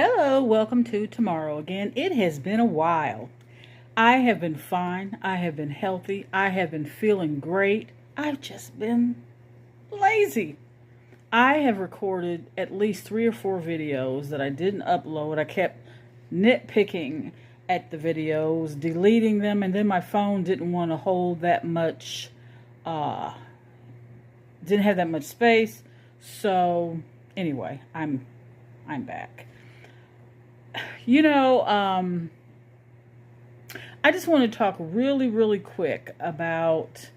Hello, welcome to Tomorrow Again. It has been a while. I have been fine. I have been healthy. I have been feeling great. I've just been lazy. I have recorded at least 3 or 4 videos that I didn't upload. I kept nitpicking at the videos, deleting them, and then my phone didn't want to hold that much, didn't have that much space. So anyway, I'm back. I just want to talk really quick about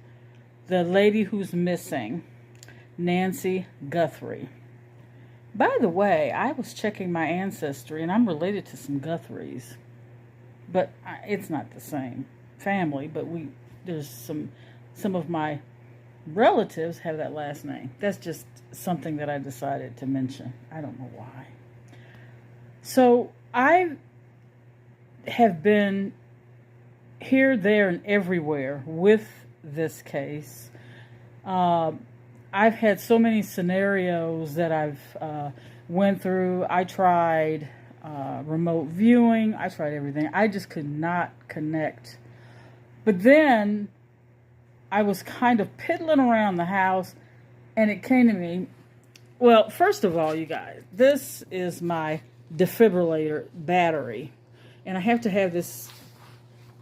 the lady who's missing, Nancy Guthrie. By the way, I was checking my ancestry, and I'm related to some Guthries, but it's not the same family. But there's some of my relatives have that last name. That's just something that I decided to mention. I don't know why. So I have been here, there, and everywhere with this case. I've had so many scenarios that I've went through. I tried remote viewing. I tried everything. I just could not connect. But then I was kind of piddling around the house, and it came to me. Well, first of all, you guys, this is my defibrillator battery, and I have to have this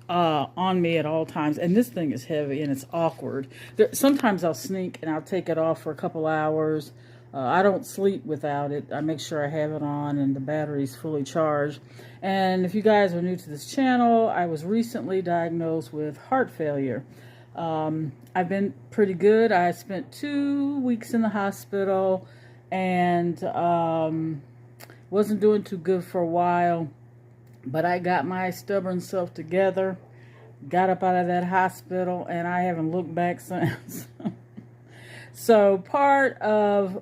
on me at all times, and this thing is heavy and it's awkward. Sometimes I'll sneak and I'll take it off for a couple hours. I don't sleep without it. I make sure I have it on and the battery's fully charged. And if you guys are new to this channel, I was recently diagnosed with heart failure. I've been pretty good. I spent 2 weeks in the hospital and wasn't doing too good for a while, but I got my stubborn self together, got up out of that hospital, and I haven't looked back since. So part of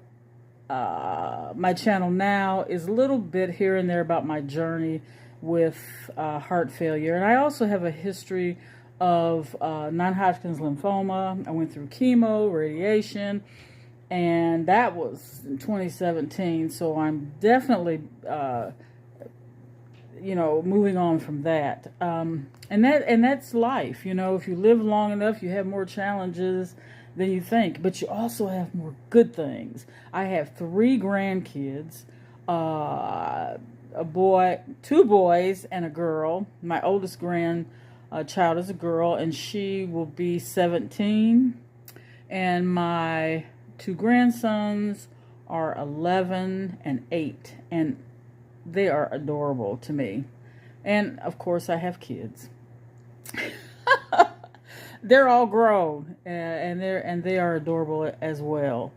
my channel now is a little bit here and there about my journey with heart failure. And I also have a history of non-Hodgkin's lymphoma. I went through chemo, radiation, and that was in 2017. So I'm definitely, moving on from that. And that's life. If you live long enough, you have more challenges than you think, but you also have more good things. I have 3 grandkids, a boy, 2 boys, and a girl. My oldest grandchild is a girl, and she will be 17. And my 2 grandsons are 11 and 8, and they are adorable to me. And of course, I have kids. They're all grown, and they are adorable as well.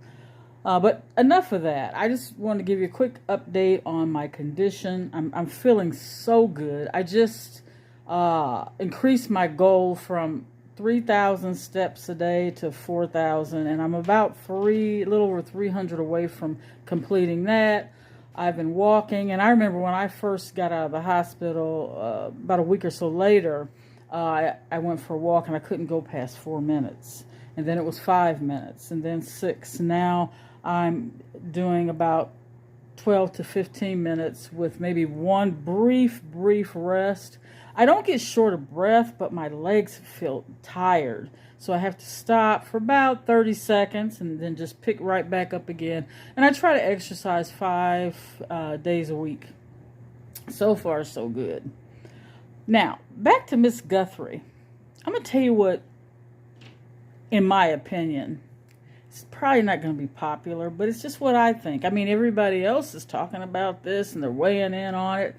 But enough of that. I just want to give you a quick update on my condition. I'm feeling so good. I just increased my goal from 3,000 steps a day to 4,000, and I'm about a little over 300 away from completing that. I've been walking, and I remember when I first got out of the hospital, about a week or so later, I went for a walk, and I couldn't go past 4 minutes. And then it was 5 minutes, and then 6. Now I'm doing about 12 to 15 minutes with maybe one brief rest. I don't get short of breath, but my legs feel tired. So I have to stop for about 30 seconds and then just pick right back up again. And I try to exercise 5 days a week. So far, so good. Now, back to Miss Guthrie. I'm going to tell you what, in my opinion, it's probably not going to be popular, but it's just what I think. I mean, everybody else is talking about this and they're weighing in on it.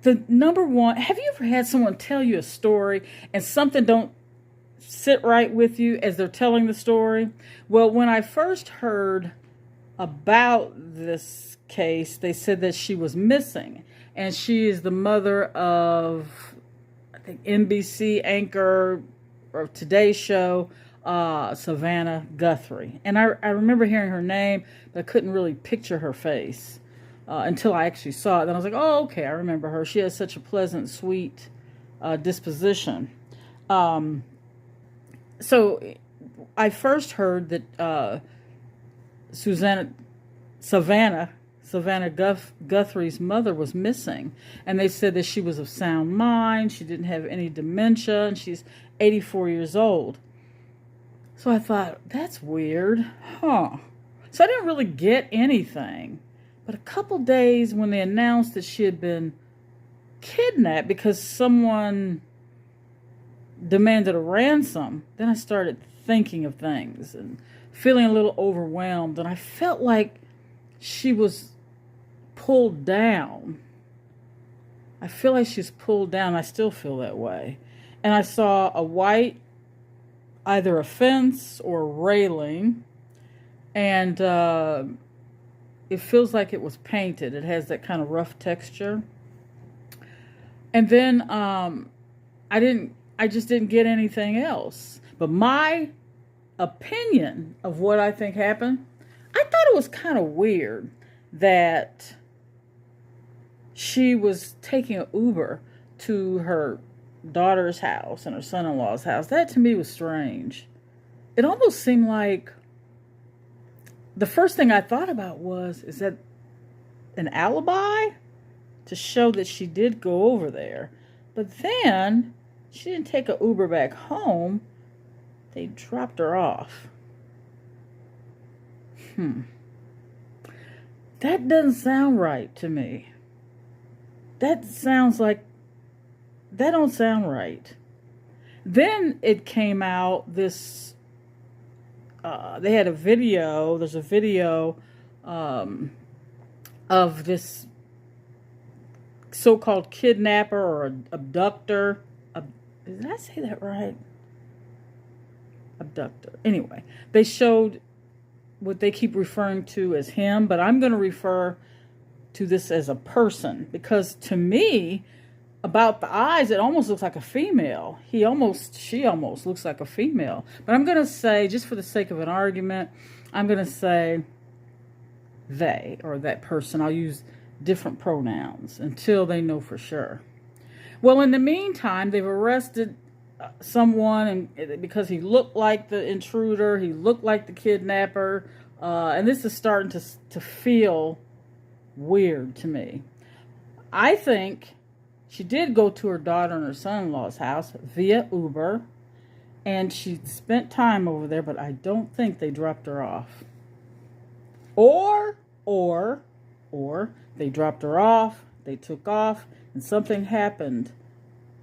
The number one, have you ever had someone tell you a story and something don't sit right with you as they're telling the story? Well, when I first heard about this case, they said that she was missing. And she is the mother of, I think, NBC anchor or Today Show, Savannah Guthrie. And I remember hearing her name, but I couldn't really picture her face. Until I actually saw it. Then I was like, oh, okay, I remember her. She has such a pleasant, sweet disposition. So I first heard that Savannah Savannah Guthrie's mother was missing. And they said that she was of sound mind, she didn't have any dementia, and she's 84 years old. So I thought, that's weird, huh? So I didn't really get anything. But a couple days when they announced that she had been kidnapped because someone demanded a ransom, then I started thinking of things and feeling a little overwhelmed. And I felt like she was pulled down. I feel like she's pulled down. I still feel that way. And I saw a white, either a fence or a railing, and it feels like it was painted. It has that kind of rough texture. And then I just didn't get anything else. But my opinion of what I think happened, I thought it was kind of weird that she was taking an Uber to her daughter's house and her son-in-law's house. That to me was strange. It almost seemed like the first thing I thought about was, is that an alibi to show that she did go over there? But then she didn't take an Uber back home. They dropped her off. That doesn't sound right to me. That don't sound right. Then it came out this, they had a video, there's a video of this so-called kidnapper or abductor. Did I say that right? Abductor. Anyway, they showed what they keep referring to as him, but I'm going to refer to this as a person, because to me, about the eyes, it almost looks like a female. She almost looks like a female. But I'm going to say, just for the sake of an argument, I'm going to say they, or that person. I'll use different pronouns until they know for sure. Well, in the meantime, they've arrested someone, and because he looked like the intruder, he looked like the kidnapper, and this is starting to feel weird to me. I think she did go to her daughter and her son-in-law's house via Uber, and she spent time over there, but I don't think they dropped her off. Or they dropped her off, they took off, and something happened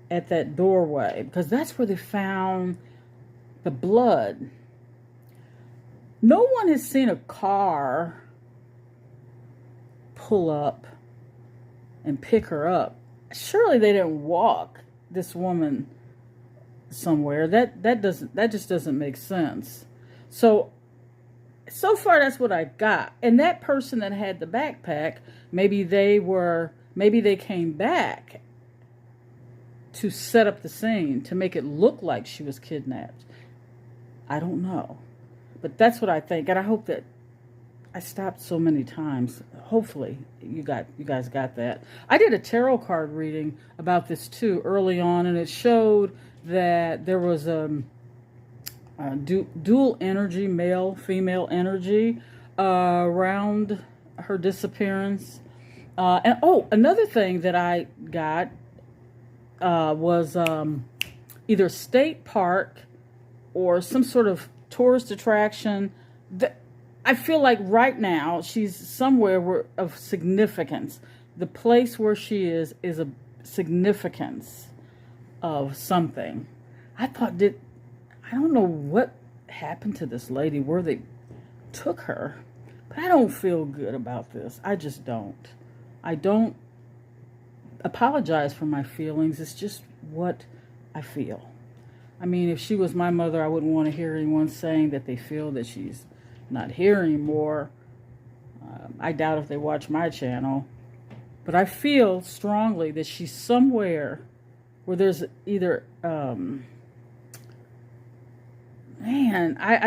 at that doorway, because that's where they found the blood. No one has seen a car pull up and pick her up. Surely they didn't walk this woman somewhere. That just doesn't make sense. So far that's what I got. And that person that had the backpack, maybe they came back to set up the scene, to make it look like she was kidnapped. I don't know. But that's what I think. And I hope that I stopped so many times. Hopefully you guys got that. I did a tarot card reading about this too early on, and it showed that there was a dual energy, male, female energy around her disappearance. And another thing that I got was either state park or some sort of tourist attraction. I feel like right now she's somewhere of significance. The place where she is a significance of something. I don't know what happened to this lady, where they took her, but I don't feel good about this. I just don't. I don't apologize for my feelings. It's just what I feel. I mean, if she was my mother, I wouldn't want to hear anyone saying that they feel that she's not here anymore. I doubt if they watch my channel. But I feel strongly that she's somewhere where there's either... I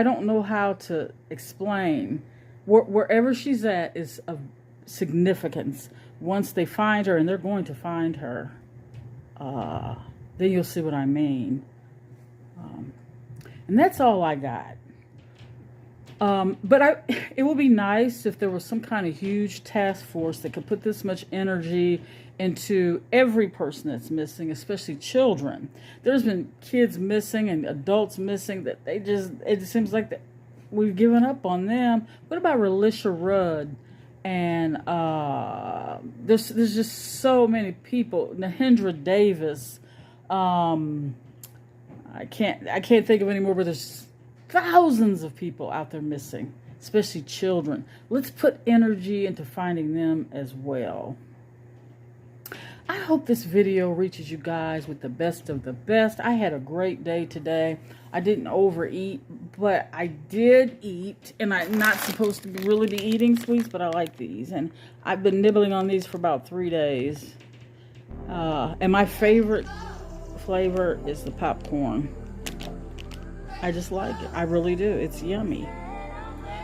don't know how to explain. Wherever she's at is of significance. Once they find her, and they're going to find her, then you'll see what I mean. And that's all I got. But it would be nice if there was some kind of huge task force that could put this much energy into every person that's missing, especially children. There's been kids missing and adults missing that it just seems like that we've given up on them. What about Relisha Rudd? And there's just so many people. Nahendra Davis. I can't think of any more, but there's thousands of people out there missing, especially children. Let's put energy into finding them as well. I hope this video reaches you guys with the best of the best. I had a great day today. I didn't overeat, but I did eat, and I'm not supposed to really be eating sweets, but I like these, and I've been nibbling on these for about 3 days. And my favorite flavor is the popcorn. I just like it. I really do. It's yummy.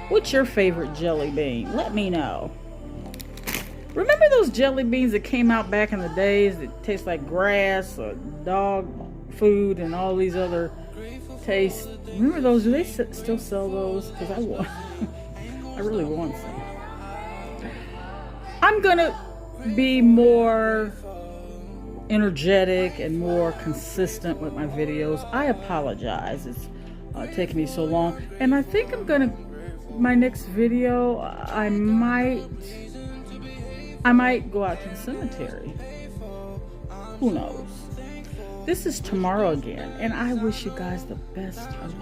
What's your favorite jelly bean? Let me know. Remember those jelly beans that came out back in the days that taste like grass or dog food and all these other tastes? Remember those? Do they still sell those? Because I want. I really want some. I'm gonna be more energetic and more consistent with my videos. I apologize. It's taking me so long, and I think I'm gonna. My next video, I might go out to the cemetery. Who knows? This is tomorrow again, and I wish you guys the best of